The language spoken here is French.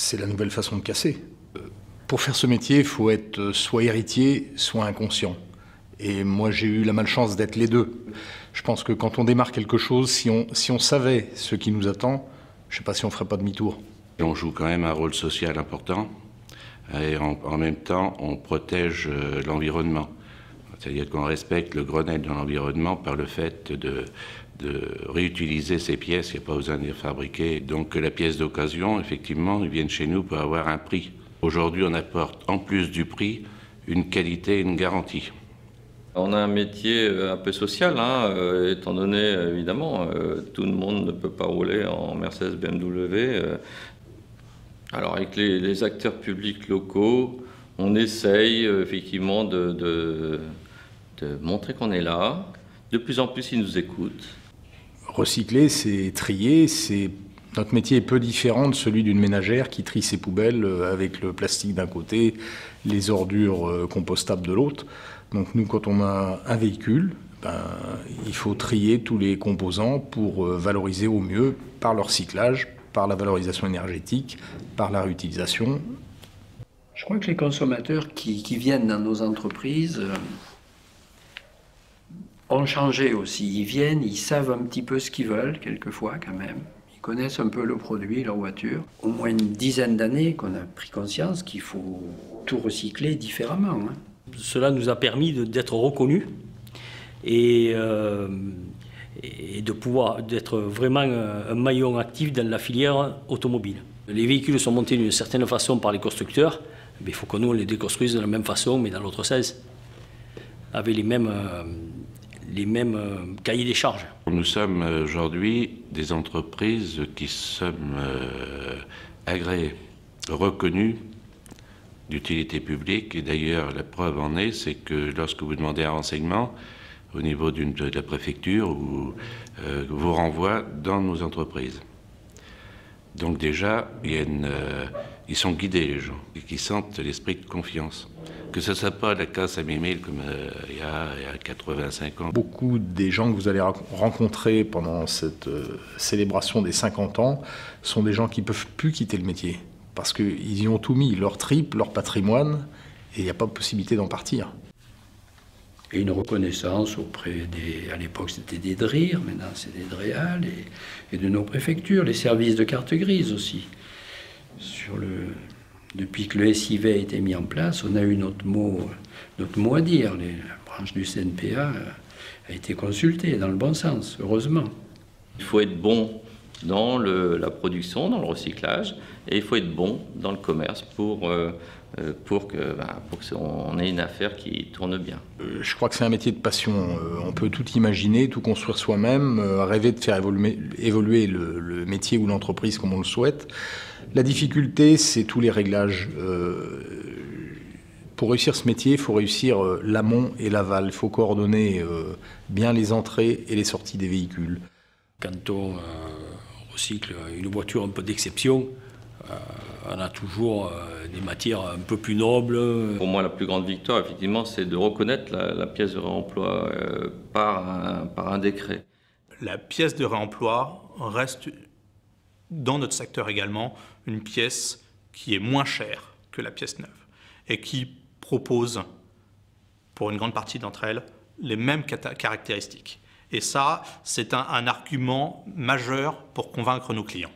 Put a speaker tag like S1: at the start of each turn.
S1: C'est la nouvelle façon de casser. Pour faire ce métier, il faut être soit héritier, soit inconscient. Et moi, j'ai eu la malchance d'être les deux. Je pense que quand on démarre quelque chose, si on savait ce qui nous attend, je ne sais pas si on ne ferait pas demi-tour.
S2: On joue quand même un rôle social important et en même temps, on protège l'environnement. C'est-à-dire qu'on respecte le Grenelle de l'environnement par le fait de réutiliser ces pièces, il n'y a pas besoin de les fabriquer. Donc la pièce d'occasion, effectivement, ils viennent chez nous pour avoir un prix. Aujourd'hui, on apporte en plus du prix une qualité et une garantie.
S3: On a un métier un peu social, étant donné, évidemment, tout le monde ne peut pas rouler en Mercedes, BMW. Alors avec les acteurs publics locaux, on essaye effectivement de montrer qu'on est là. De plus en plus, ils nous écoutent.
S1: Recycler, c'est trier, notre métier est peu différent de celui d'une ménagère qui trie ses poubelles avec le plastique d'un côté, les ordures compostables de l'autre. Donc nous, quand on a un véhicule, il faut trier tous les composants pour valoriser au mieux par le recyclage, par la valorisation énergétique, par la réutilisation.
S4: Je crois que les consommateurs qui viennent dans nos entreprises ont changé aussi. Ils viennent, ils savent un petit peu ce qu'ils veulent, quelquefois quand même. Ils connaissent un peu le produit, leur voiture. Au moins une dizaine d'années qu'on a pris conscience qu'il faut tout recycler différemment.
S5: Cela nous a permis d'être reconnus et d'être vraiment un maillon actif dans la filière automobile. Les véhicules sont montés d'une certaine façon par les constructeurs, mais il faut que nous on les déconstruise de la même façon, mais dans l'autre sens, avec les mêmes cahiers des charges.
S2: Nous sommes aujourd'hui des entreprises qui sommes agréées, reconnues d'utilité publique. Et d'ailleurs, la preuve en est, c'est que lorsque vous demandez un renseignement au niveau de la préfecture, vous renvoie dans nos entreprises. Donc déjà, ils sont guidés, les gens, et qui sentent l'esprit de confiance. Que ce ne soit pas la casse à 8 000 comme il y a 85 ans.
S1: Beaucoup des gens que vous allez rencontrer pendant cette célébration des 50 ans sont des gens qui ne peuvent plus quitter le métier. Parce qu'ils y ont tout mis, leur trip, leur patrimoine, et il n'y a pas de possibilité d'en partir.
S4: Et une reconnaissance auprès à l'époque c'était des DRIR, maintenant c'est des DREAL, et de nos préfectures, les services de carte grise aussi. Depuis que le SIV a été mis en place, on a eu notre mot à dire. La branche du CNPA a été consultée dans le bon sens, heureusement.
S3: Il faut être bon dans la production, dans le recyclage, et il faut être bon dans le commerce pour qu'on ait une affaire qui tourne bien.
S1: Je crois que c'est un métier de passion. On peut tout imaginer, tout construire soi-même, rêver de faire évoluer le métier ou l'entreprise comme on le souhaite. La difficulté, c'est tous les réglages. Pour réussir ce métier, il faut réussir l'amont et l'aval. Il faut coordonner bien les entrées et les sorties des véhicules.
S5: Quand on recycle une voiture un peu d'exception, on a toujours des matières un peu plus nobles.
S3: Pour moi, la plus grande victoire, effectivement, c'est de reconnaître la pièce de réemploi par un décret.
S6: La pièce de réemploi reste, dans notre secteur également, une pièce qui est moins chère que la pièce neuve et qui propose, pour une grande partie d'entre elles, les mêmes caractéristiques. Et ça, c'est un argument majeur pour convaincre nos clients.